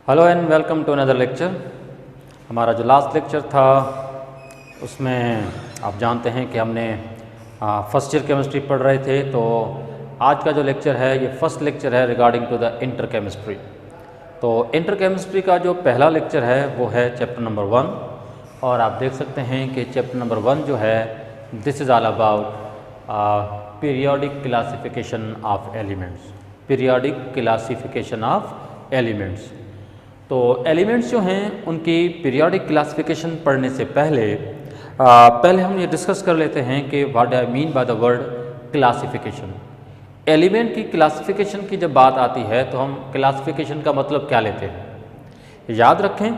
Hello and welcome to another lecture. हमारा जो last lecture था उसमें आप जानते हैं कि हमने फर्स्ट ईयर केमिस्ट्री पढ़ रहे थे। तो आज का जो लेक्चर है ये फर्स्ट लेक्चर है regarding to the inter chemistry. तो इंटर केमिस्ट्री का जो पहला लेक्चर है वो है चैप्टर नंबर 1 और आप देख सकते हैं कि चैप्टर नंबर 1 जो है this is all about periodic classification of elements. Periodic classification of elements. तो एलिमेंट्स जो हैं उनकी पीरियोडिक क्लासिफिकेशन पढ़ने से पहले हम ये डिस्कस कर लेते हैं कि what I mean by the word classification. Element की क्लासिफिकेशन की जब बात आती है तो हम क्लासिफिकेशन का मतलब क्या लेते हैं याद रखें।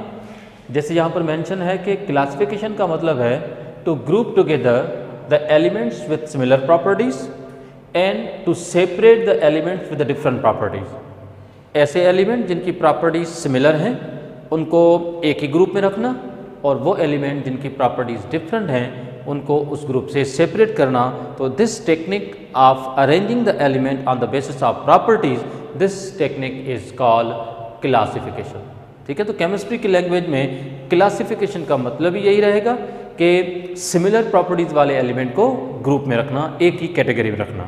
जैसे यहाँ पर मेंशन है कि क्लासिफिकेशन का मतलब है to group together the elements with similar properties and to separate the elements with the different properties. ऐसे एलिमेंट जिनकी प्रॉपर्टीज सिमिलर हैं उनको एक ही ग्रुप में रखना और वो एलिमेंट जिनकी प्रॉपर्टीज डिफरेंट हैं उनको उस ग्रुप से सेपरेट करना। तो this technique of arranging the element on the basis of properties, this technique is called classification. ठीक है, तो केमिस्ट्री की लैंग्वेज में क्लासिफिकेशन का मतलब ही यही रहेगा कि सिमिलर प्रॉपर्टीज वाले एलिमेंट को ग्रुप में रखना, एक ही कैटेगरी में रखना।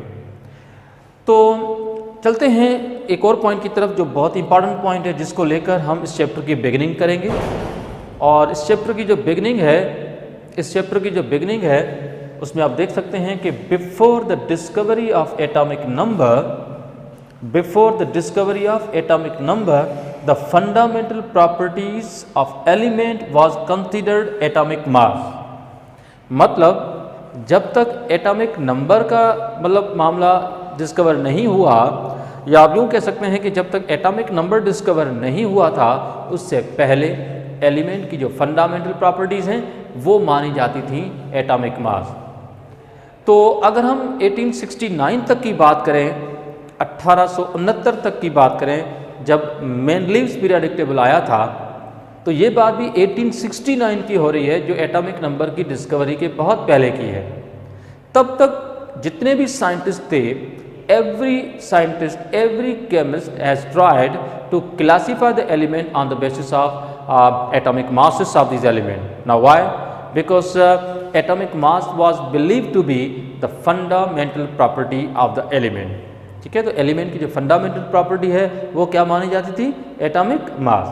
तो चलते हैं एक और पॉइंट की तरफ जो बहुत इंपॉर्टेंट पॉइंट है जिसको लेकर हम इस चैप्टर की बिगिनिंग करेंगे। और इस चैप्टर की जो बिगिनिंग है उसमें आप देख सकते हैं कि before the discovery of atomic number the fundamental properties of element was considered atomic mass. मतलब जब तक एटॉमिक नंबर का मामला डिस्कवर नहीं हुआ, या आप यूँ कह सकते हैं कि जब तक एटॉमिक नंबर डिस्कवर नहीं हुआ था उससे पहले एलिमेंट की जो फंडामेंटल प्रॉपर्टीज़ हैं वो मानी जाती थी एटॉमिक मास। तो अगर हम 1869 तक की बात करें, 1869 तक की बात करें जब मेंडलीव्स पीरियोडिक टेबल आया था, तो ये बात भी 1869 की हो रही है जो एटॉमिक नंबर की डिस्कवरी के बहुत पहले की है। तब तक जितने भी साइंटिस्ट थे, every chemist has tried to classify the element on the basis of atomic masses of these elements. Now why? Because atomic mass was believed to be the fundamental property of the element. ठीक है, तो element की जो fundamental property है वो क्या मानी जाती थी? Atomic mass.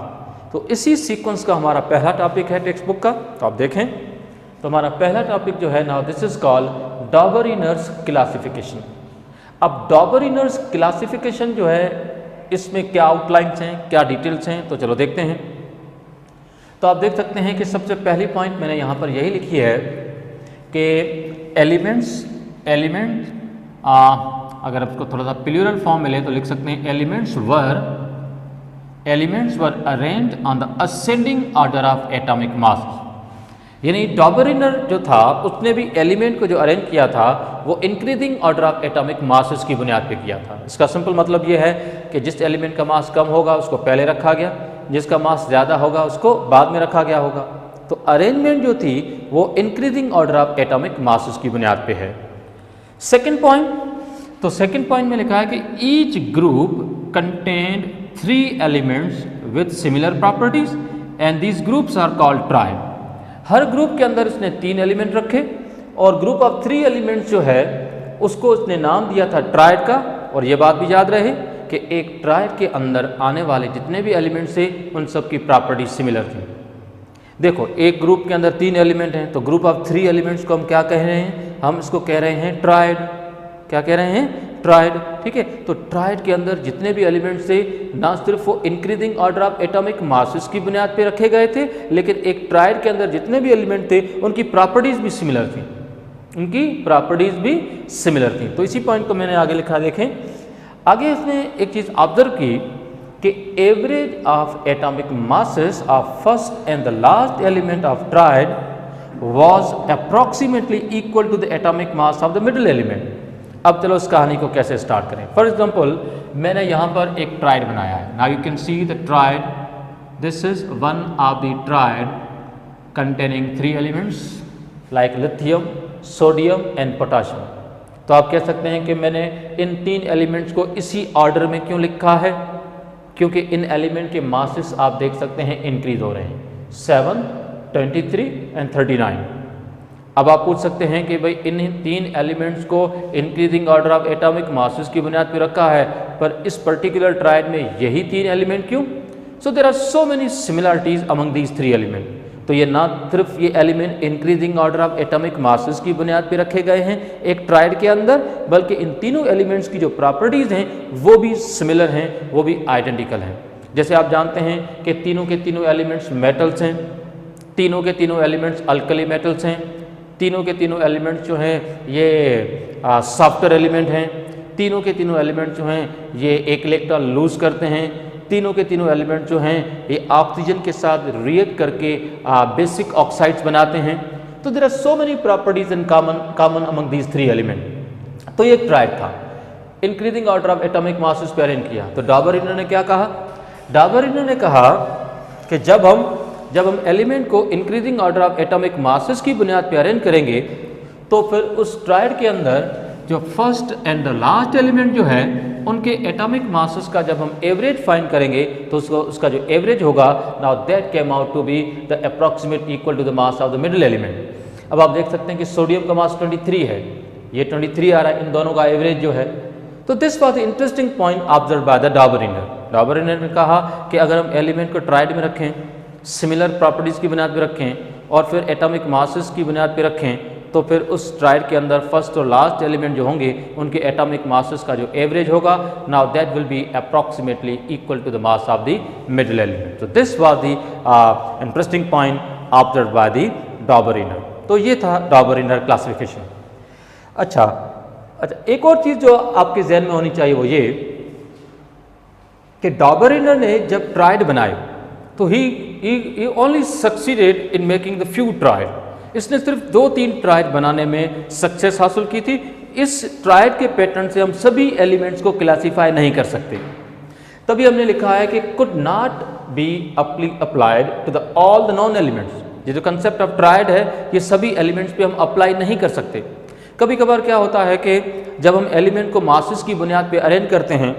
तो इसी सीक्वेंस का हमारा पहला टॉपिक है टेक्स्ट बुक का। तो आप देखें तो हमारा पहला टॉपिक जो है, now this is called Dobereiner's classification. अब डॉबरिनर्स क्लासिफिकेशन जो है इसमें क्या आउटलाइंस हैं, क्या डिटेल्स हैं, तो चलो देखते हैं। तो आप देख सकते हैं कि सबसे पहली पॉइंट मैंने यहाँ पर यही लिखी है कि एलिमेंट्स अगर आपको थोड़ा सा प्लूरल फॉर्म मिले तो लिख सकते हैं elements were arranged on the ascending order of atomic mass. यानी डॉबरिनर जो था उसने भी एलिमेंट को जो अरेंज किया था वो increasing order of atomic masses की बुनियाद पे किया था। इसका सिंपल मतलब ये है कि जिस एलिमेंट का मास कम होगा उसको पहले रखा गया, जिसका मास ज़्यादा होगा उसको बाद में रखा गया होगा। तो अरेंजमेंट जो थी वो increasing order of atomic masses की बुनियाद पे है। सेकेंड पॉइंट में लिखा है कि each group contained 3 elements with similar properties and these groups are called triad. हर ग्रुप के अंदर इसने 3 एलिमेंट रखे और ग्रुप ऑफ 3 एलिमेंट्स जो है उसको इसने नाम दिया था ट्राइड का। और ये बात भी याद रहे कि एक ट्राइड के अंदर आने वाले जितने भी एलिमेंट्स थे उन सब की प्रॉपर्टी सिमिलर थी। देखो एक ग्रुप के अंदर 3 एलिमेंट हैं तो ग्रुप ऑफ 3 एलिमेंट्स को हम क्या कह रहे हैं? हम इसको कह रहे हैं ट्राइड। क्या कह रहे हैं? ट्राइड। ठीक है, तो ट्राइड के अंदर जितने भी एलिमेंट्स थे ना सिर्फ वो increasing order of atomic masses की बुनियाद पे रखे गए थे, लेकिन एक ट्राइड के अंदर जितने भी एलिमेंट थे उनकी प्रॉपर्टीज भी सिमिलर थी। तो इसी पॉइंट को मैंने आगे लिखा। देखें आगे इसने एक चीज़ ऑब्जर्व की कि average of atomic masses of first and the last element of triad was approximately equal to the atomic mass of the middle element. अब चलो इस कहानी को कैसे स्टार्ट करें। फॉर एग्जाम्पल मैंने यहाँ पर एक ट्राइड बनाया है। Now you can see the tried, this is one of the tried containing 3 elements like lithium, sodium and potassium. तो आप कह सकते हैं कि मैंने इन 3 एलिमेंट्स को इसी ऑर्डर में क्यों लिखा है? क्योंकि इन एलिमेंट के मासेस आप देख सकते हैं इंक्रीज हो रहे हैं 7, 23 एंड 39। अब आप पूछ सकते हैं कि भाई इन तीन एलिमेंट्स को increasing order of atomic masses की बुनियाद पर रखा है, पर इस पर्टिकुलर ट्रायड में यही तीन एलिमेंट क्यों? So there are so many similarities among these three element. तो ये ना सिर्फ ये element increasing order of atomic masses की बुनियाद पर रखे गए हैं एक ट्रायड के अंदर, बल्कि इन तीनों एलिमेंट्स की जो प्रॉपर्टीज़ हैं वो भी सिमिलर हैं, वो भी आइडेंटिकल हैं। जैसे आप जानते हैं कि तीनों के तीनों एलिमेंट्स मेटल्स हैं, तीनों के तीनों एलिमेंट्स अल्कली मेटल्स हैं, तीनों के तीनों एलिमेंट्स जो हैं ये सॉफ्टवेयर एलिमेंट हैं, तीनों के तीनों एलिमेंट्स जो हैं ये एक इलेक्ट्रॉन लूज करते हैं, तीनों के तीनों एलिमेंट जो हैं ये ऑक्सीजन के साथ रिएक्ट करके बेसिक ऑक्साइड्स बनाते हैं। तो there are so many properties in common among these three element. तो ये एक ट्रायड था, increasing order of atomic masses पे अरेंज किया। तो डाबरिनर ने क्या कहा? डाबरिनर ने कहा कि जब हम एलिमेंट को increasing order of atomic masses की बुनियाद पे अरेंज करेंगे तो फिर उस ट्रायड के अंदर जो first and the last element जो है उनके एटॉमिक मासेस का जब हम एवरेज फाइंड करेंगे तो उसका जो एवरेज होगा, now that came out to be the approximate equal to the mass of the middle element. अब आप देख सकते हैं कि सोडियम का मास 23 है, ये 23 आ रहा है, इन दोनों का एवरेज जो है। तो this was the interesting point observe by the Dobereiner. Dobereiner ने कहा कि अगर हम एलिमेंट को ट्रायड में रखें, सिमिलर प्रॉपर्टीज़ की बुनियाद पर रखें और फिर एटॉमिक मासेस की बुनियाद पर रखें, तो फिर उस ट्रायड के अंदर फर्स्ट और लास्ट एलिमेंट जो होंगे उनके एटॉमिक मासेस का जो एवरेज होगा, now that will be approximately equal to the mass of the middle element. So this was the interesting point observed by the Dobereiner. तो ये था डाबरिनर क्लासिफिकेशन। अच्छा, एक और चीज़ जो आपके जहन में होनी चाहिए वो ये कि डाबरिनर ने जब ट्रायड बनाए तो he only succeeded in making the few triad. इसने सिर्फ 2-3 ट्रायड बनाने में सक्सेस हासिल की थी। इस ट्रायड के पैटर्न से हम सभी एलिमेंट्स को क्लासीफाई नहीं कर सकते। तभी हमने लिखा है कि could not be applied to the all the non elements. ये जो कंसेप्ट ऑफ ट्रायड है ये सभी एलिमेंट्स पे हम अप्लाई नहीं कर सकते। कभी कभार क्या होता है कि जब हम एलिमेंट को मासेस की बुनियाद पे अरेंज करते हैं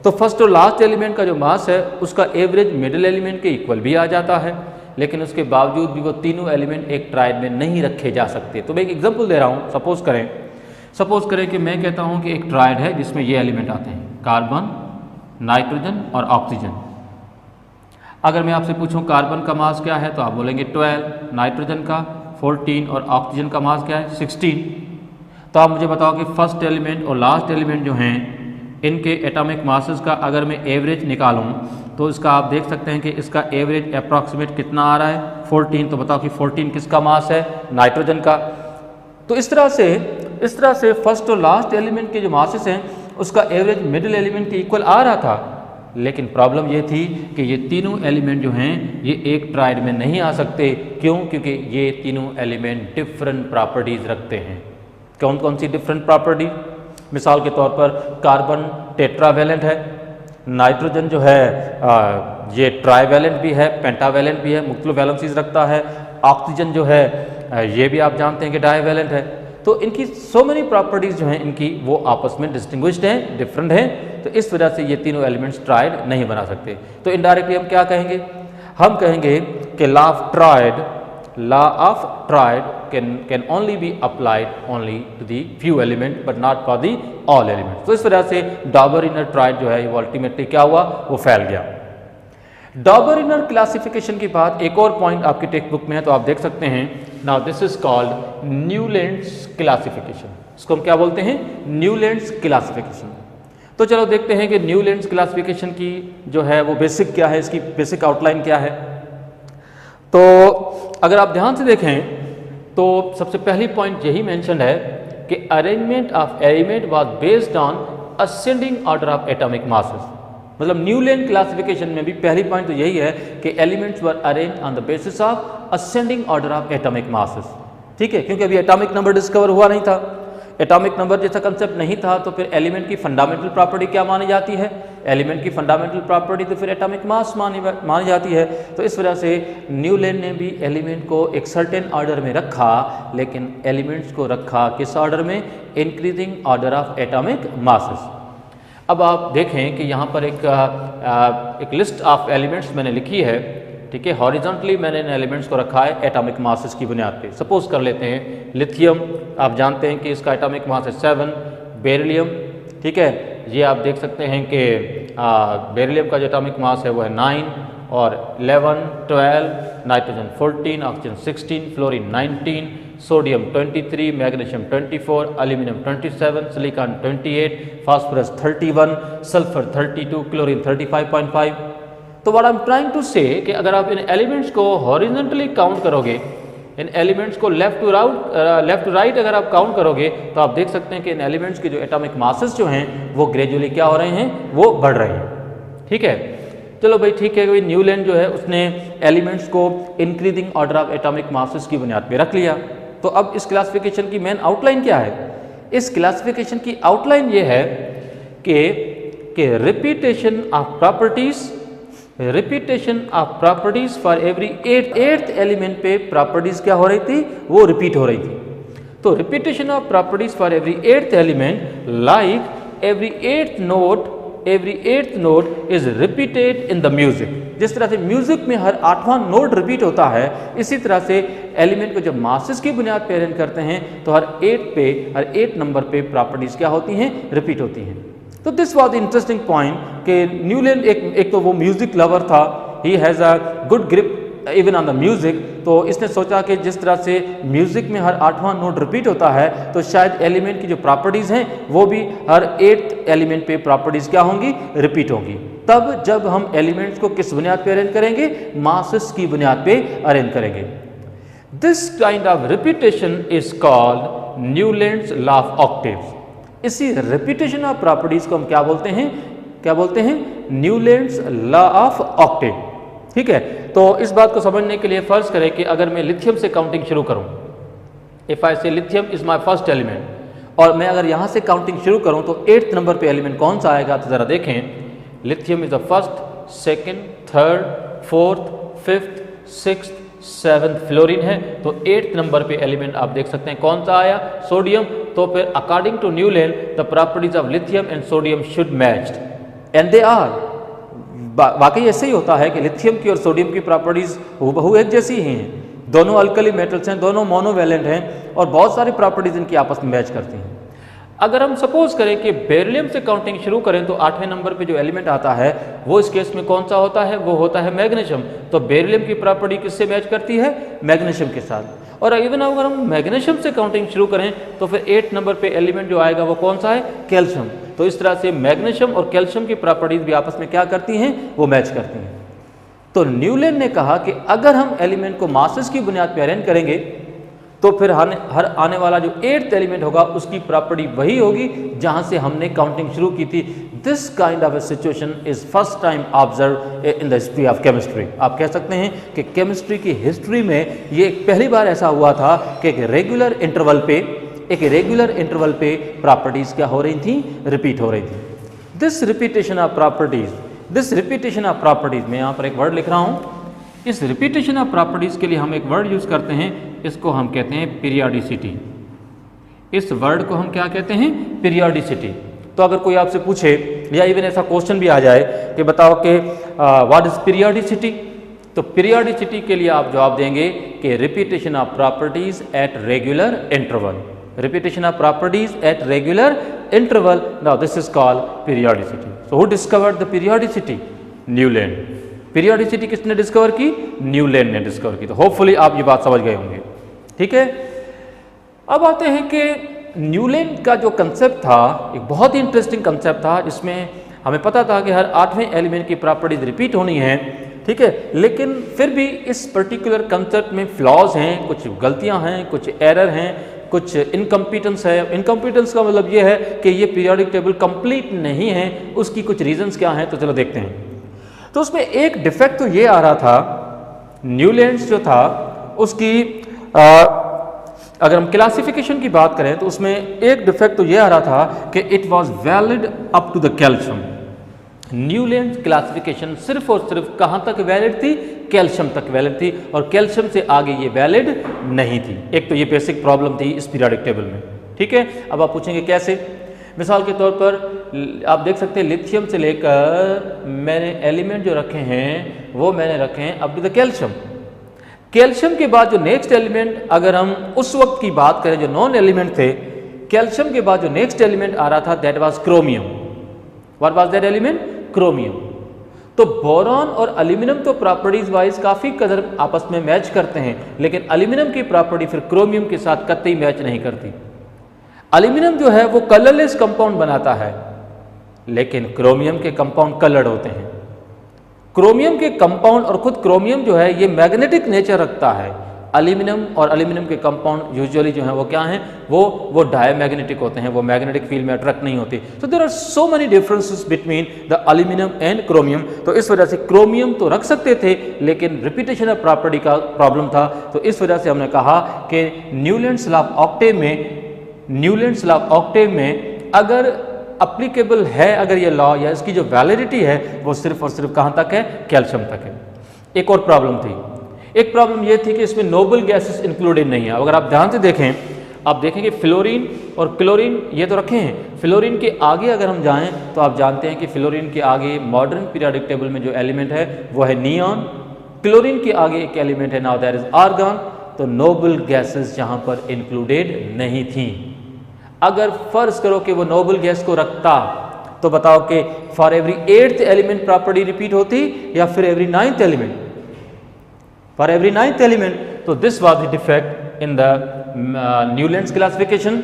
तो फर्स्ट और लास्ट एलिमेंट का जो मास है उसका एवरेज मिडिल एलिमेंट के इक्वल भी आ जाता है, लेकिन उसके बावजूद भी वो तीनों एलिमेंट एक ट्रायड में नहीं रखे जा सकते। तो मैं एक एग्जांपल दे रहा हूँ। सपोज करें कि मैं कहता हूँ कि एक ट्रायड है जिसमें ये एलिमेंट आते हैं, कार्बन, नाइट्रोजन और ऑक्सीजन। अगर मैं आपसे पूछूं कार्बन का मास क्या है तो आप बोलेंगे 12, नाइट्रोजन का 14 और ऑक्सीजन का मास क्या है 16। तो आप मुझे बताओ कि फर्स्ट एलिमेंट और लास्ट एलिमेंट जो हैं इनके एटॉमिक मासेस का अगर मैं एवरेज निकालूं तो इसका आप देख सकते हैं कि इसका एवरेज अप्रॉक्सीमेट कितना आ रहा है 14। तो बताओ कि 14 किसका मास है? नाइट्रोजन का। तो इस तरह से फर्स्ट और लास्ट एलिमेंट के जो मासेस हैं उसका एवरेज मिडिल एलिमेंट के इक्वल आ रहा था, लेकिन प्रॉब्लम ये थी कि ये तीनों एलिमेंट जो हैं ये एक ट्रायड में नहीं आ सकते। क्यों? क्योंकि ये तीनों एलिमेंट डिफरेंट प्रॉपर्टीज़ रखते हैं। कौन कौन सी डिफरेंट प्रॉपर्टी? मिसाल के तौर पर कार्बन टेट्रावैलेंट है, नाइट्रोजन जो है ये ट्राईवैलेंट भी है, पेंटावैलेंट भी है, मुख्तलिफ वैलेंसीज रखता है। ऑक्सीजन जो है ये भी आप जानते हैं कि डाईवैलेंट है। तो इनकी सो मेनी प्रॉपर्टीज़ जो हैं इनकी वो आपस में डिस्टिंग्विश्ड हैं, डिफरेंट हैं। तो इस वजह से ये तीनों एलिमेंट्स ट्रायड नहीं बना सकते। तो इनडायरेक्टली हम क्या कहेंगे? हम कहेंगे कि law of triad can only be applied only to the few element but not for the all elements। तो इस वजह से डाबरिनर ट्रायड जो है वो अल्टीमेटली क्या हुआ? वो फैल गया। डाबरिनर क्लासिफिकेशन के बाद एक और पॉइंट आपकी टेक्स्ट बुक में है, तो आप देख सकते हैं। Now this is called Newlands classification. इसको हम क्या बोलते हैं? Newlands classification. तो चलो देखते हैं कि न्यूलैंड्स क्लासिफिकेशन की जो है वो बेसिक क्या है, इसकी बेसिक आउटलाइन क्या है। तो अगर आप ध्यान से देखें तो सबसे पहली पॉइंट यही मेंशन है कि arrangement of element was based on ascending order of atomic masses. मतलब न्यूलैंड क्लासिफिकेशन में भी पहली पॉइंट तो यही है कि elements were arrange on the basis of ascending order of atomic masses. ठीक है, क्योंकि अभी एटॉमिक नंबर डिस्कवर हुआ नहीं था, एटॉमिक नंबर जैसा कंसेप्ट नहीं था, तो फिर एलिमेंट की फंडामेंटल प्रॉपर्टी क्या मानी जाती है? एलिमेंट की फंडामेंटल प्रॉपर्टी तो फिर एटॉमिक मास मानी जाती है। तो इस वजह से न्यूलैंड ने भी एलिमेंट को एक सर्टेन ऑर्डर में रखा, लेकिन एलिमेंट्स को रखा किस ऑर्डर में? Increasing order of atomic masses. अब आप देखें कि यहाँ पर एक लिस्ट ऑफ एलिमेंट्स मैंने लिखी है, ठीक है। हॉरिजॉन्टली मैंने इन एलिमेंट्स को रखा है एटॉमिक मासेस की बुनियाद पे। सपोज कर लेते हैं लिथियम, आप जानते हैं कि इसका एटॉमिक मास है 7, बेरिलियम, ठीक है, ये आप देख सकते हैं कि बेरिलियम का जो एटॉमिक मास है वो है 9 और 11, 12, nitrogen 14, oxygen 16, fluorine 19, sodium 23, magnesium 24, aluminium 27, silicon 28, phosphorus 31, sulphur 32, chlorine 35.5। तो what I am trying to say कि अगर आप इन एलिमेंट्स को हॉरिजॉन्टली काउंट करोगे, इन एलिमेंट्स को लेफ्ट टू राइट अगर आप काउंट करोगे तो आप देख सकते हैं कि इन एलिमेंट्स के जो एटॉमिक मासेस जो हैं वो ग्रेजुअली क्या हो रहे हैं, वो बढ़ रहे हैं, ठीक है। चलो भाई ठीक है, कोई न्यूलैंड जो है उसने एलिमेंट्स को increasing order of atomic masses की बुनियाद पे रख लिया। तो अब इस क्लासिफिकेशन की मेन आउटलाइन क्या है? इस क्लासिफिकेशन की आउटलाइन ये है कि repetition of properties for every eighth element पे प्रॉपर्टीज क्या हो रही थी, वो रिपीट हो रही थी। तो repetition of properties for every eighth element like every eighth note is repeated in the music. जिस तरह से म्यूजिक में हर 8वां नोट रिपीट होता है, इसी तरह से एलिमेंट को जब मासेस की बुनियाद पे अरेंज करते हैं तो हर 8 नंबर पे प्रॉपर्टीज क्या होती हैं, रिपीट होती हैं। तो दिस वॉज इंटरेस्टिंग पॉइंट कि न्यूलैंड एक तो वो म्यूजिक लवर था, he has a good grip even on the music. तो इसने सोचा कि जिस तरह से म्यूजिक में हर 8वां नोट रिपीट होता है तो शायद एलिमेंट की जो प्रॉपर्टीज़ हैं वो भी हर 8th एलिमेंट पे प्रॉपर्टीज़ क्या होंगी, रिपीट होंगी। तब जब हम एलिमेंट्स को किस बुनियाद पे अरेंज करेंगे, मासेस की बुनियाद पे अरेंज करेंगे। This kind of repetition is called Newlands law of octaves. इसी रिपीटेशन ऑफ प्रॉपर्टीज को हम क्या बोलते हैं, न्यूलैंड्स लॉ ऑफ ऑक्टेव, ठीक है। तो इस बात को समझने के लिए फर्ज करें कि अगर मैं लिथियम से काउंटिंग शुरू करूं, इफ आई से lithium is my first element, और मैं अगर यहां से काउंटिंग शुरू करूं तो 8th नंबर पे एलिमेंट कौन सा आएगा, तो जरा देखें, lithium is the first, second, third, fourth, fifth, sixth, 7th fluorine है। तो 8th नंबर पे एलिमेंट आप देख सकते हैं कौन सा आया, सोडियम। तो फिर according to Newland the properties of lithium and sodium should matched and they are. वाकई ऐसे ही होता है कि लिथियम की और सोडियम की प्रॉपर्टीज हूबहू एक जैसी ही हैं, दोनों अल्कली मेटल्स हैं, दोनों मोनोवैलेंट हैं और बहुत सारी प्रॉपर्टीज इनकी आपस में मैच करती हैं। अगर हम सपोज करें कि बेरिलियम से काउंटिंग शुरू करें तो 8वें नंबर पे जो एलिमेंट आता है वो इस केस में कौन सा होता है, वो होता है मैग्नीशियम। तो बेरिलियम की प्रॉपर्टी किससे मैच करती है, मैग्नीशियम के साथ। और इवन अगर हम मैग्नीशियम से काउंटिंग शुरू करें तो फिर 8th नंबर पे एलिमेंट जो आएगा वो कौन सा है, कैल्शियम। तो इस तरह से मैग्नीशियम और कैल्शियम की प्रॉपर्टीज भी आपस में क्या करती हैं, वो मैच करती हैं। तो न्यूलैंड ने कहा कि अगर हम एलिमेंट को मासेस की बुनियाद पर अरेंज करेंगे तो फिर हर आने वाला जो 8th एलिमेंट होगा उसकी प्रॉपर्टी वही होगी जहां से हमने काउंटिंग शुरू की थी। This kind of A situation is first time observe in the history of chemistry. आप कह सकते हैं कि केमिस्ट्री की हिस्ट्री में ये पहली बार ऐसा हुआ था कि एक रेगुलर इंटरवल पे प्रॉपर्टीज क्या हो रही थी, रिपीट हो रही थी। दिस रिपीटेशन ऑफ प्रॉपर्टीज मैं यहाँ पर एक वर्ड लिख रहा हूँ। इस रिपीटेशन ऑफ प्रॉपर्टीज के लिए हम एक वर्ड यूज करते हैं, इसको हम कहते हैं पीरियोडिसिटी। इस वर्ड को हम क्या कहते हैं, पीरियोडिसिटी। तो अगर कोई आपसे पूछे या इवन ऐसा क्वेश्चन भी आ जाए कि बताओ कि व्हाट इज पीरियोडिसिटी, तो पीरियोडिसिटी के लिए आप जवाब देंगे कि repetition of properties at regular interval. Repetition of properties at regular interval, now this is called periodicity. So who discovered the periodicity, Newland. Periodicity किसने डिस्कवर की, न्यूलैंड ने डिस्कवर की। तो होपफुली आप ये बात समझ गए होंगे, ठीक है। अब आते हैं कि न्यूलैंड का जो कंसेप्ट था एक बहुत ही इंटरेस्टिंग कंसेप्ट था, जिसमें हमें पता था कि हर 8वें एलिमेंट की प्रॉपर्टीज रिपीट होनी है, ठीक है। लेकिन फिर भी इस पर्टिकुलर कंसेप्ट में फ्लॉज हैं, कुछ गलतियां हैं, कुछ एरर हैं, कुछ इनकम्पिटेंस है। इनकम्पिटेंस का मतलब ये है कि ये पीरियोडिक टेबल कंप्लीट नहीं है। उसकी कुछ रीजंस क्या हैं, तो चलो देखते हैं। तो उसमें एक डिफेक्ट तो ये आ रहा था, न्यूलैंड्स जो था उसकी अगर हम क्लासिफिकेशन की बात करें तो उसमें एक डिफेक्ट तो ये आ रहा था कि it was valid up to the calcium. Newlands classification सिर्फ और सिर्फ कहाँ तक वैलिड थी, कैल्शियम तक वैलिड थी, और कैल्शियम से आगे ये वैलिड नहीं थी। एक तो ये बेसिक प्रॉब्लम थी इस पीरियोडिक टेबल में, ठीक है। अब आप पूछेंगे कैसे। मिसाल के तौर पर आप देख सकते हैं लिथियम से लेकर मैंने एलिमेंट जो रखे हैं वो मैंने रखे हैं up to the calcium. Calcium के बाद जो नेक्स्ट एलिमेंट, अगर हम उस वक्त की बात करें जो नॉन एलिमेंट थे, कैल्शियम के बाद जो नेक्स्ट एलिमेंट आ रहा था that was chromium. What was that element? Chromium. तो बोरॉन और एल्यूमिनियम तो प्रॉपर्टीज वाइज काफी कदर आपस में मैच करते हैं, लेकिन एल्यूमिनियम की प्रॉपर्टी फिर क्रोमियम के साथ कतई मैच नहीं करती। एल्यूमिनियम जो है वो कलरलेस कंपाउंड बनाता है, लेकिन क्रोमियम के कंपाउंड कलर्ड होते हैं। क्रोमियम के कंपाउंड और खुद क्रोमियम जो है ये मैग्नेटिक नेचर रखता है। एल्यूमिनियम और एल्यूमिनियम के कंपाउंड यूजुअली जो है वो क्या हैं, वो डायमैग्नेटिक होते हैं, वो मैग्नेटिक फील्ड में अट्रैक्ट नहीं होते। तो there are so many differences between the aluminium and chromium. तो इस वजह से क्रोमियम तो रख सकते थे, लेकिन रिपीटेशन ऑफ प्रॉपर्टी का प्रॉब्लम था। तो इस वजह से हमने कहा कि न्यूलैंड्स लॉ ऑफ ऑक्टेव में अगर अप्लीकेबल है, अगर ये लॉ या इसकी जो वैलिडिटी है वो सिर्फ और सिर्फ कहाँ तक है? कैल्शियम तक है। एक और प्रॉब्लम थी, एक प्रॉब्लम ये थी कि इसमें नोबल गैसेस इंक्लूडेड नहीं है। अगर आप ध्यान से देखें, आप देखेंगे फ्लोरीन और क्लोरीन ये तो रखे हैं। फ्लोरीन के आगे अगर हम जाएं तो आप जानते हैं कि फ्लोरीन के आगे मॉडर्न पीरियोडिक टेबल में जो एलिमेंट है वो है नियॉन। क्लोरीन के आगे एक एलिमेंट है, नाउ दैट इज आर्गन। तो नोबल गैसेस जहां पर इंक्लूडेड नहीं थी। अगर फर्ज करो कि वो नोबल गैस को रखता तो बताओ कि for every 8th element property repeat होती या फिर every 9th element? For every 9th element. तो this was the defect in the Newlands classification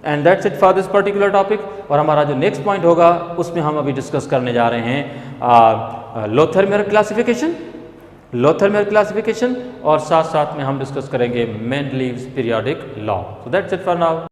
and that's it for this particular topic. और हमारा जो नेक्स्ट पॉइंट होगा उसमें हम अभी डिस्कस करने जा रहे हैं लोथरमेयर क्लासिफिकेशन और साथ साथ में हम डिस्कस करेंगे Mendeleev's periodic law. So that's it for now.